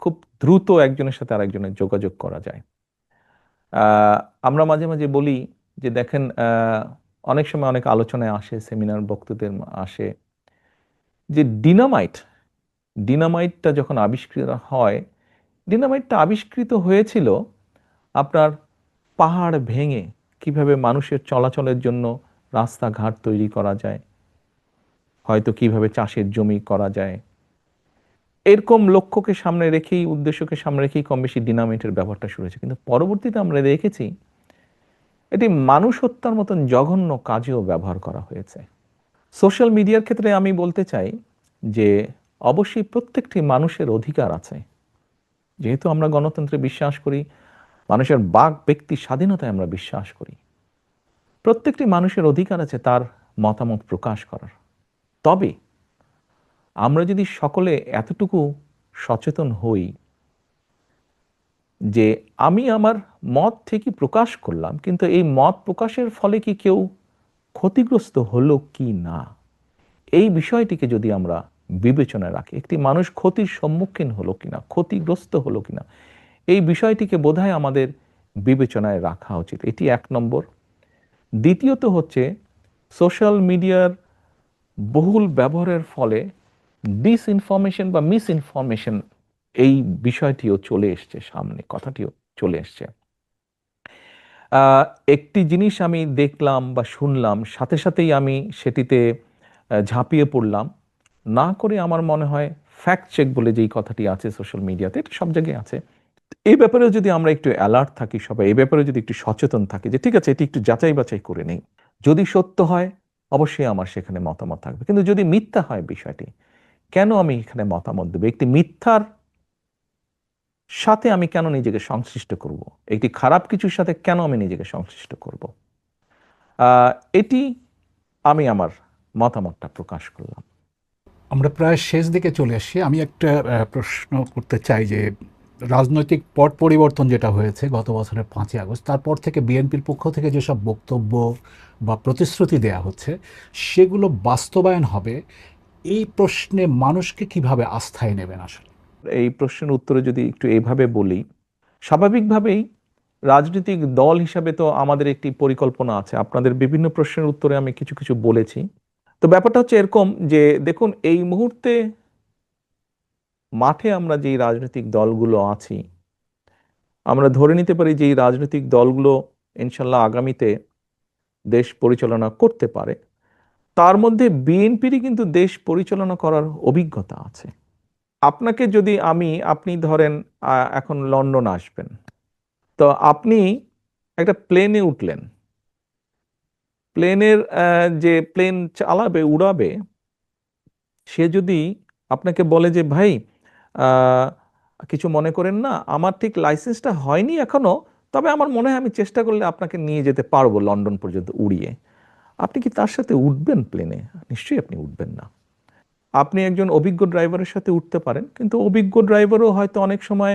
খুব দ্রুত একজনের সাথে আরেকজনের যোগাযোগ করা যায়। আহ, আমরা মাঝে মাঝে বলি যে দেখেন, অনেক সময় অনেক আলোচনায় আসে, সেমিনার বক্তৃতার আসে, যে ডিনামাইটটা যখন আবিষ্কৃত হয়, ডিনামাইটটা আবিষ্কৃত হয়েছিল আপনার পাহাড় ভেঙে কিভাবে মানুষের চলাচলের জন্য রাস্তাঘাট তৈরি করা যায়, হয়তো কিভাবে চাষের জমি করা যায়, এরকম লক্ষ্যকে সামনে রেখেই, উদ্দেশ্যকে সামনে রেখেই কম বেশি ডিনামাইটের ব্যবহারটা শুরু হয়েছে। কিন্তু পরবর্তীতে আমরা দেখেছি এটি মানুষ হত্যার মতন জঘন্য কাজেও ব্যবহার করা হয়েছে। সোশ্যাল মিডিয়ার ক্ষেত্রে আমি বলতে চাই যে অবশ্যই প্রত্যেকটি মানুষের অধিকার আছে যেহেতু আমরা গণতন্ত্রে বিশ্বাস করি, মানুষের বাক ব্যক্তি স্বাধীনতায় আমরা বিশ্বাস করি, প্রত্যেকটি মানুষের অধিকার আছে তার মতামত প্রকাশ করার। তবে আমরা যদি সকলে এতটুকু সচেতন হই যে আমি আমার মত ঠিকই প্রকাশ করলাম, কিন্তু এই মত প্রকাশের ফলে কি কেউ ক্ষতিগ্রস্ত হলো কি না, এই বিষয়টিকে যদি আমরা বিবেচনায় রাখি, একটি মানুষ ক্ষতির সম্মুখীন হলো কিনা, ক্ষতিগ্রস্ত হলো কিনা, এই বিষয়টিকে বোধহয় আমাদের বিবেচনায় রাখা উচিত। এটি এক নম্বর। দ্বিতীয়ত হচ্ছে সোশ্যাল মিডিয়ার বহুল ব্যবহারের ফলে ডিসইনফরমেশন বা মিসইনফরমেশন এই বিষয়টিও চলে এসছে সামনে, কথাটিও চলে এসছে। একটি জিনিস আমি দেখলাম বা শুনলাম, সাথে সাথেই আমি সেটিতে ঝাঁপিয়ে পড়লাম, না করে আমার মনে হয় ফ্যাক্ট চেক বলে যেই কথাটি আছে সোশ্যাল মিডিয়াতে, এটা সব জায়গায় আছে, এই ব্যাপারেও যদি আমরা একটু অ্যালার্ট থাকি সবাই, এই ব্যাপারে যদি একটু সচেতন থাকি যে ঠিক আছে এটি একটু যাচাই বাছাই করে নেই, যদি সত্য হয় অবশ্যই আমার সেখানে মতামত থাকবে, কিন্তু যদি মিথ্যা হয় বিষয়টি, কেন আমি এখানে মতামত দেবো? একটি মিথ্যার সাথে আমি কেন নিজেকে সংশ্লিষ্ট করব? একটি খারাপ কিছুর সাথে কেন আমি নিজেকে সংশ্লিষ্ট করব? এটি আমি আমার মতামতটা প্রকাশ করলাম। আমরা প্রায় শেষ দিকে চলে এসেছি। আমি একটা প্রশ্ন করতে চাই যে রাজনৈতিক পট পরিবর্তন যেটা হয়েছে গত বছরের 5ই আগস্ট, তারপর থেকে বিএনপির পক্ষ থেকে যেসব বক্তব্য বা প্রতিশ্রুতি দেয়া হচ্ছে সেগুলো বাস্তবায়ন হবে, এই প্রশ্নে মানুষকে কিভাবে আস্থায় নেবেন আসলে? এই প্রশ্নের উত্তরে যদি একটু এইভাবে বলি, স্বাভাবিকভাবেই রাজনৈতিক দল হিসাবে তো আমাদের একটি পরিকল্পনা আছে। আপনাদের বিভিন্ন প্রশ্নের উত্তরে আমি কিছু কিছু বলেছি। তো ব্যাপারটা হচ্ছে এরকম যে দেখুন, এই মুহূর্তে মাঠে আমরা যেই রাজনৈতিক দলগুলো আছি, আমরা ধরে নিতে পারি যে এই রাজনৈতিক দলগুলো ইনশাল্লাহ আগামীতে দেশ পরিচালনা করতে পারে। তার মধ্যে বিএনপিরই কিন্তু দেশ পরিচালনা করার অভিজ্ঞতা আছে। আপনাকে যদি আপনি ধরেন এখন লন্ডন আসবেন, তো আপনি একটা প্লেনে উঠলেন, প্লেনের যে প্লেন চালাবে, উড়াবে, সে যদি আপনাকে বলে যে ভাই আহ, কিছু মনে করেন না, আমার ঠিক লাইসেন্সটা হয়নি এখনো, তবে আমার মনে হয় আমি চেষ্টা করলে আপনাকে নিয়ে যেতে পারবো লন্ডন পর্যন্ত উড়িয়ে, আপনি কি তার সাথে উঠবেন প্লেনে? নিশ্চয়ই আপনি উঠবেন না। আপনি একজন অভিজ্ঞ ড্রাইভারের সাথে উঠতে পারেন, কিন্তু অভিজ্ঞ ড্রাইভারও হয়তো অনেক সময়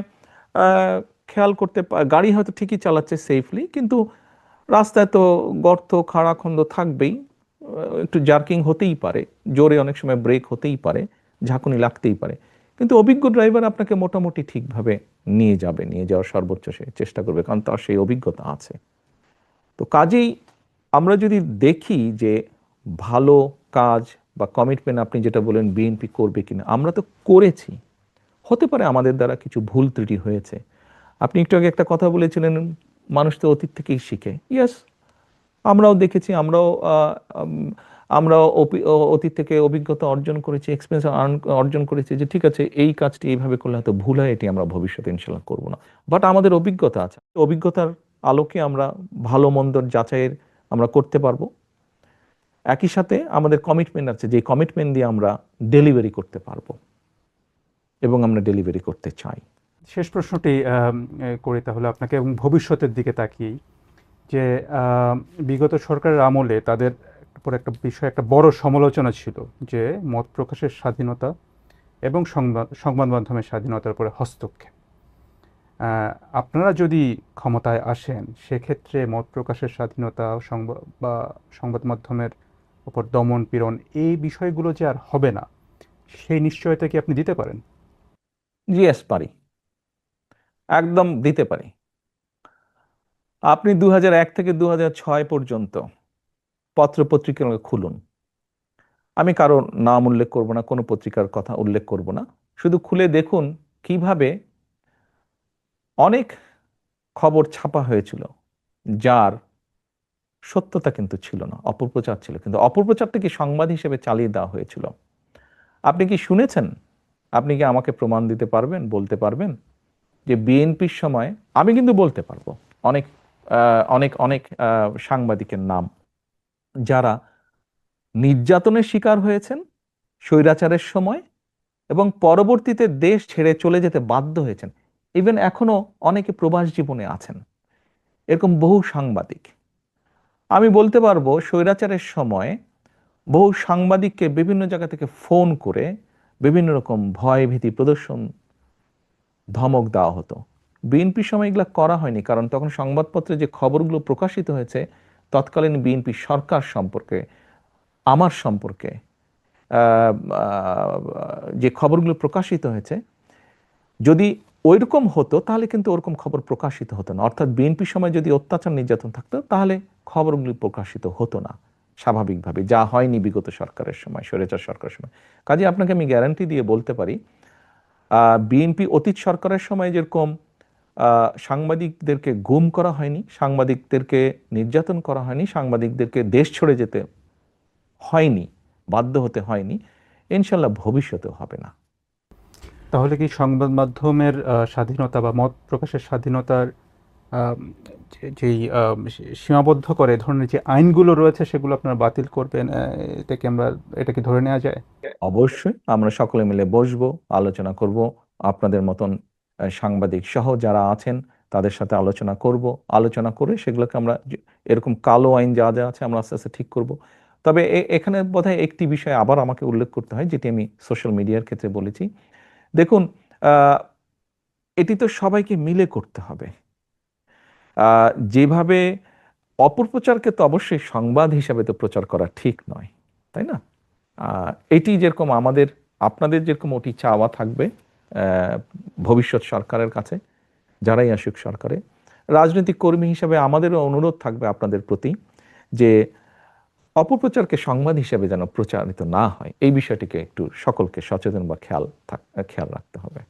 খেয়াল করতে গাড়ি হয়তো ঠিকই চালাচ্ছে সেফলি, কিন্তু রাস্তায় তো গর্ত খাড়াখন্দ থাকবেই, একটু জার্কিং হতেই পারে, জোরে অনেক সময় ব্রেক হতেই পারে, ঝাঁকুনি লাগতেই পারে, কিন্তু অভিজ্ঞ ড্রাইভার আপনাকে মোটামুটি ঠিকভাবে নিয়ে যাবে, নিয়ে যাওয়ার সর্বোচ্চ সে চেষ্টা করবে, কারণ তার সেই অভিজ্ঞতা আছে। তো কাজেই আমরা যদি দেখি যে ভালো কাজ বা কমিটমেন্ট, আপনি যেটা বলেন বিএনপি করবে কিনা, আমরা তো করেছি, হতে পারে আমাদের দ্বারা কিছু ভুল ত্রুটি হয়েছে। আপনি একটু আগে একটা কথা বলেছিলেন, মানুষ তো অতীত থেকেই শিখে। ইয়েস, আমরাও দেখেছি, আমরাও অতীত থেকে অভিজ্ঞতা অর্জন করেছি, এক্সপিরিয়েন্স অর্জন করেছি যে ঠিক আছে এই কাজটি এইভাবে করলে হয়তো ভুল হয়, এটি আমরা ভবিষ্যতে ইনশাল্লাহ করবো না। বাট আমাদের অভিজ্ঞতা আছে, অভিজ্ঞতার আলোকে আমরা ভালো মন্দর যাচাইয়ের আমরা করতে পারবো। একই সাথে আমাদের কমিটমেন্ট আছে, যে কমিটমেন্ট দিয়ে আমরা ডেলিভারি করতে পারবো এবং আমরা ডেলিভারি করতে চাই। শেষ প্রশ্নটি করি তাহলে আপনাকে, এবং ভবিষ্যতের দিকে তাকিয়েই, যে বিগত সরকারের আমলে তাদের উপর একটা বিষয়, একটা বড় সমালোচনা ছিল যে মত প্রকাশের স্বাধীনতা এবং সংবাদ মাধ্যমের স্বাধীনতার উপরে হস্তক্ষেপ। আপনারা যদি ক্ষমতায় আসেন, সেক্ষেত্রে মত প্রকাশের স্বাধীনতা বা সংবাদ মাধ্যমের উপর দমন পীড়ন, এই বিষয়গুলো যে আর হবে না, সেই নিশ্চয়তা কি আপনি দিতে পারেন? জিএস পারি, একদম দিতে পারি। আপনি 2001 থেকে 2006 পর্যন্ত পত্রপত্রিকা খুলুন, আমি কারো নাম উল্লেখ করব না, কোনো পত্রিকার কথা উল্লেখ করব না, শুধু খুলে দেখুন কিভাবে অনেক খবর ছাপা হয়েছিল যার সত্যতা কিন্তু ছিল না, অপপ্রচার ছিল, কিন্তু অপপ্রচারটা কি সংবাদ হিসেবে চালিয়ে দেওয়া হয়েছিল। আপনি কি শুনেছেন? আপনি কি আমাকে প্রমাণ দিতে পারবেন, বলতে পারবেন যে বিএনপির সময়, আমি কিন্তু বলতে পারবো অনেক অনেক অনেক সাংবাদিকের নাম যারা নির্যাতনের শিকার হয়েছেন স্বৈরাচারের সময় এবং পরবর্তীতে দেশ ছেড়ে চলে যেতে বাধ্য হয়েছেন, ইভেন এখনো অনেকে প্রবাস জীবনে আছেন, এরকম বহু সাংবাদিক। আমি বলতে পারবো স্বৈরাচারের সময় বহু সাংবাদিককে বিভিন্ন জায়গা থেকে ফোন করে বিভিন্ন রকম ভয় ভীতি প্রদর্শন, ধমক দেওয়া হতো। বিএনপির সময় এগুলো করা হয়নি, কারণ তখন সংবাদপত্রে যে খবরগুলো প্রকাশিত হয়েছে তৎকালীন বিএনপি সরকার সম্পর্কে, আমার সম্পর্কে যে খবরগুলো প্রকাশিত হয়েছে, যদি ওইরকম হতো তাহলে কিন্তু ওরকম খবর প্রকাশিত হতো না। অর্থাৎ বিএনপির সময় যদি অত্যাচার নির্যাতন থাকতো তাহলে খবরগুলি প্রকাশিত হতো না স্বাভাবিকভাবে, যা হয়নি বিগত সরকারের সময়, স্বৈরাচার সরকারের সময়। কাজে আপনাকে আমি গ্যারান্টি দিয়ে বলতে পারি বিএনপি অতীত সরকারের সময় যেরকম সাংবাদিকদেরকে গুম করা হয়নি, সাংবাদিকদেরকে নির্যাতন করা হয়নি, সাংবাদিকদেরকে দেশ ছেড়ে যেতে হয়নি, বাধ্য হতে হয়নি, ইনশাল্লাহ ভবিষ্যতেও হবে না। তাহলে কি সংবাদ মাধ্যমের স্বাধীনতা বা মত প্রকাশের স্বাধীনতার যেই সীমাবদ্ধ করে এ ধরনের যে আইনগুলো রয়েছে সেগুলো আপনারা বাতিল করবেন, এটা কি ধরে নেওয়া যায়? অবশ্যই আমরা সকলে মিলে বসবো, আলোচনা করব, আপনাদের মতন সাংবাদিক সহ যারা আছেন তাদের সাথে আলোচনা করব, আলোচনা করে সেগুলোকে আমরা এরকম কালো আইন যা যা আছে আমরা আস্তে আস্তে ঠিক করব। তবে এখানে বোধহয় একটি বিষয় আবার আমাকে উল্লেখ করতে হয়, যেটি আমি সোশ্যাল মিডিয়ার ক্ষেত্রে বলেছি। দেখুন, এটি তো সবাইকে মিলে করতে হবে। যেভাবে অপপ্রচারকে তো অবশ্যই সংবাদ হিসাবে তো প্রচার করা ঠিক নয়, তাই না? এটি যেরকম আপনাদের যেরকম ওটি চাওয়া থাকবে ভবিষ্যৎ সরকারের কাছে, যারাই আসুক সরকারে, রাজনৈতিক কর্মী হিসাবে আমাদেরও অনুরোধ থাকবে আপনাদের প্রতি যে অপপ্রচারকে সংবাদ হিসাবে যেন প্রচারিত না হয়, এই বিষয়টিকে একটু সকলকে সচেতন বা খেয়াল রাখতে হবে।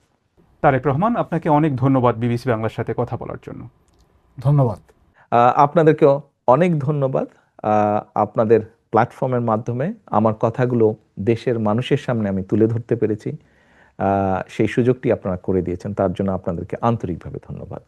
তারেক রহমান, আপনাকে অনেক ধন্যবাদ বিবিসি বাংলার সাথে কথা বলার জন্য। ধন্যবাদ। আপনাদেরকেও অনেক ধন্যবাদ। আপনাদের প্ল্যাটফর্মের মাধ্যমে আমার কথাগুলো দেশের মানুষের সামনে আমি তুলে ধরতে পেরেছি, সেই সুযোগটি আপনারা করে দিয়েছেন, তার জন্য আপনাদেরকে আন্তরিকভাবে ধন্যবাদ।